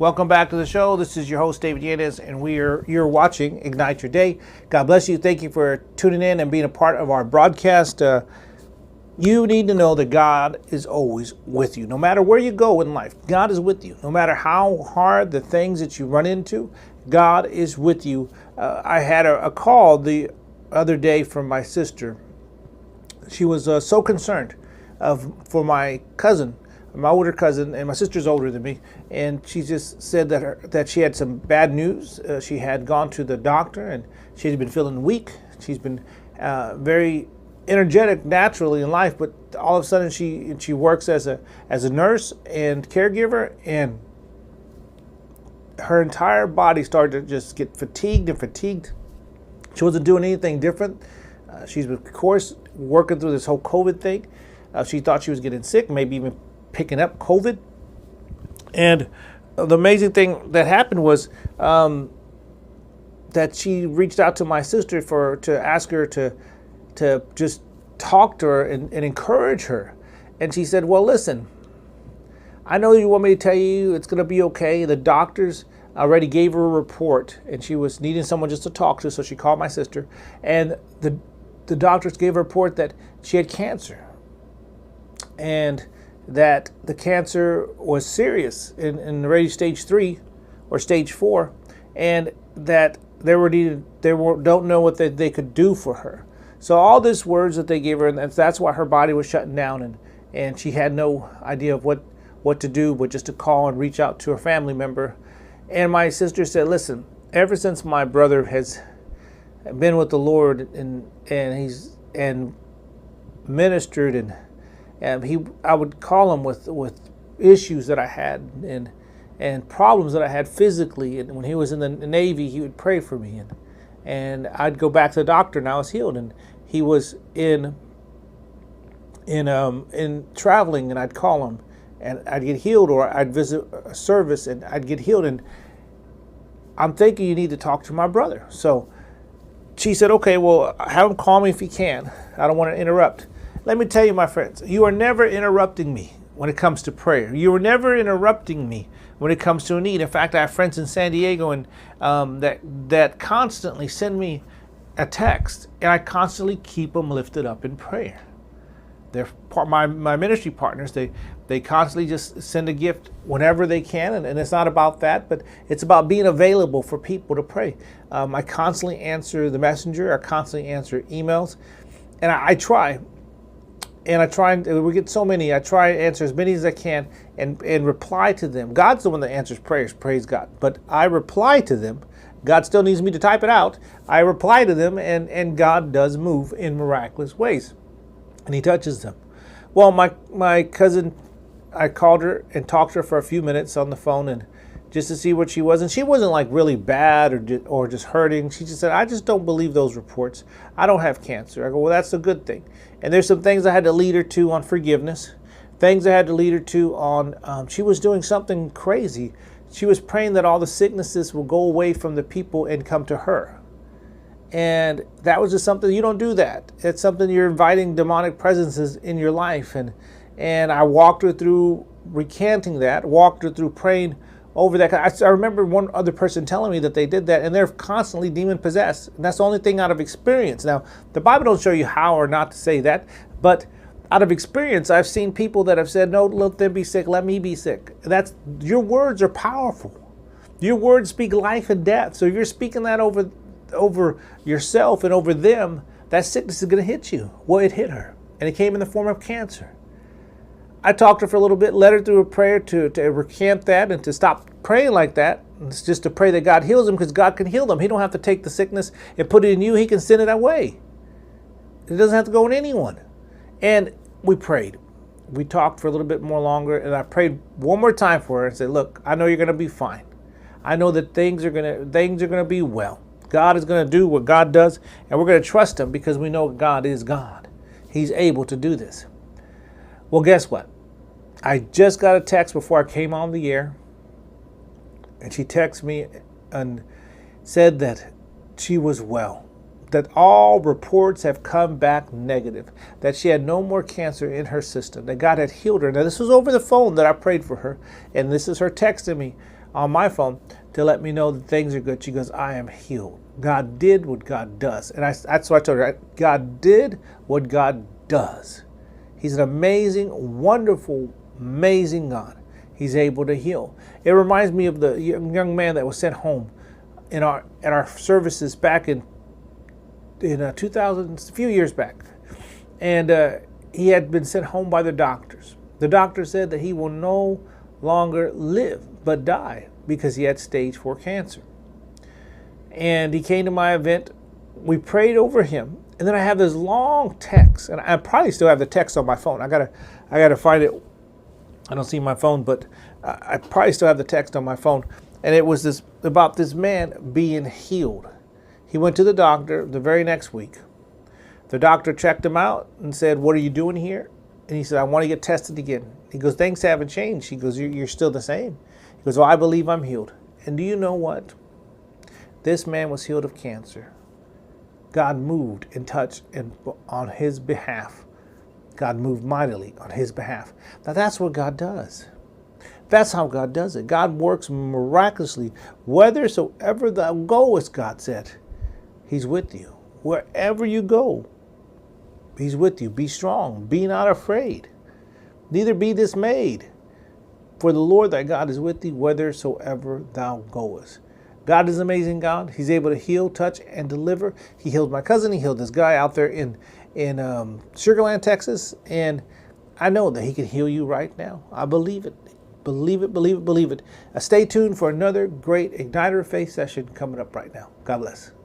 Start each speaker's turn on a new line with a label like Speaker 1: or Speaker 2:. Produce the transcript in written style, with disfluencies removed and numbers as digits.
Speaker 1: Welcome back to the show. This is your host, David Yanez, and you're watching Ignite Your Day. God bless you. Thank you for tuning in and being a part of our broadcast. You need to know that God is always with you. No matter where you go in life, God is with you. No matter how hard the things that you run into, God is with you. I had a call the other day from my sister. She was so concerned for my cousin, my older cousin, and my sister's older than me, and she just said that she had some bad news. She had gone to the doctor, and she had been feeling weak. She's been very energetic naturally in life, but all of a sudden she works as a nurse and caregiver, and her entire body started to just get fatigued. She wasn't doing anything different. She's, of course, working through this whole COVID thing. She thought she was getting sick, maybe even picking up COVID. And the amazing thing that happened was that she reached out to my sister to ask her to just talk to her and encourage her. And she said, well, listen, I know you want me to tell you it's going to be okay. The doctors already gave her a report, and she was needing someone just to talk to, so she called my sister. And the doctors gave her a report that she had cancer, and that the cancer was serious in already stage 3 or stage 4, and that don't know what they could do for her. So all these words that they gave her, and that's why her body was shutting down, and she had no idea of what to do, but just to call and reach out to her family member. And my sister said, listen, ever since my brother has been with the Lord and he's ministered, and I would call him with issues that I had and problems that I had physically. And when he was in the Navy, he would pray for me, and I'd go back to the doctor, and I was healed. And he was in traveling, and I'd call him, and I'd get healed, or I'd visit a service and I'd get healed. And I'm thinking you need to talk to my brother. So she said, okay, well, have him call me if he can. I don't want to interrupt. Let me tell you, my friends, you are never interrupting me when it comes to prayer. You are never interrupting me when it comes to a need. In fact, I have friends in San Diego and that constantly send me a text, and I constantly keep them lifted up in prayer. They're my ministry partners. They constantly just send a gift whenever they can, and it's not about that, but it's about being available for people to pray. I constantly answer the messenger. I constantly answer emails, and I try. And we get so many. I try to answer as many as I can and reply to them. God's the one that answers prayers, praise God. But I reply to them. God still needs me to type it out. I reply to them, and God does move in miraculous ways, and He touches them. Well, my cousin, I called her and talked to her for a few minutes on the phone, and just to see what she was. And she wasn't like really bad or just hurting. She just said, I just don't believe those reports. I don't have cancer. I go, well, that's a good thing. And there's some things I had to lead her to on forgiveness. Things I had to lead her to on, she was doing something crazy. She was praying that all the sicknesses will go away from the people and come to her. And that was just something, you don't do that. It's something you're inviting demonic presences in your life. And I walked her through recanting that, walked her through praying over that. I remember one other person telling me that they did that, and they're constantly demon possessed. And that's the only thing out of experience. Now, the Bible don't show you how or not to say that, but out of experience, I've seen people that have said, no, let them be sick, let me be sick. Your words are powerful. Your words speak life and death. So if you're speaking that over yourself and over them, that sickness is going to hit you. Well, it hit her, and it came in the form of cancer. I talked to her for a little bit, led her through a prayer to recant that and to stop praying like that. It's just to pray that God heals them, because God can heal them. He don't have to take the sickness and put it in you. He can send it away. It doesn't have to go in anyone. And we prayed. We talked for a little bit more longer, and I prayed one more time for her and said, look, I know you're going to be fine. I know that things are going to be well. God is going to do what God does, and we're going to trust Him because we know God is God. He's able to do this. Well, guess what? I just got a text before I came on the air, and she texted me and said that she was well, that all reports have come back negative, that she had no more cancer in her system, that God had healed her. Now, this was over the phone that I prayed for her, and this is her texting me on my phone to let me know that things are good. She goes, I am healed. God did what God does. And that's what I told her. God did what God does. He's an amazing, wonderful, amazing God. He's able to heal. It reminds me of the young man that was sent home at our services back in 2000, a few years back. And he had been sent home by the doctors. The doctor said that he will no longer live but die because he had stage 4 cancer. And he came to my event. We prayed over him. And then I have this long text, and I probably still have the text on my phone. I gotta find it. I don't see my phone, but I probably still have the text on my phone. And it was about this man being healed. He went to the doctor the very next week. The doctor checked him out and said, what are you doing here? And he said, I want to get tested again. He goes, things haven't changed. He goes, you're still the same. He goes, well, I believe I'm healed. And do you know what? This man was healed of cancer. God moved and touched on his behalf. God moved mightily on his behalf. Now that's what God does. That's how God does it. God works miraculously. Whithersoever thou goest, God said, he's with you. Wherever you go, he's with you. Be strong. Be not afraid. Neither be dismayed. For the Lord thy God is with thee whithersoever thou goest. God is an amazing God. He's able to heal, touch, and deliver. He healed my cousin. He healed this guy out there in Sugar Land, Texas. And I know that he can heal you right now. I believe it. Believe it, believe it, believe it. Stay tuned for another great Igniter of Faith session coming up right now. God bless.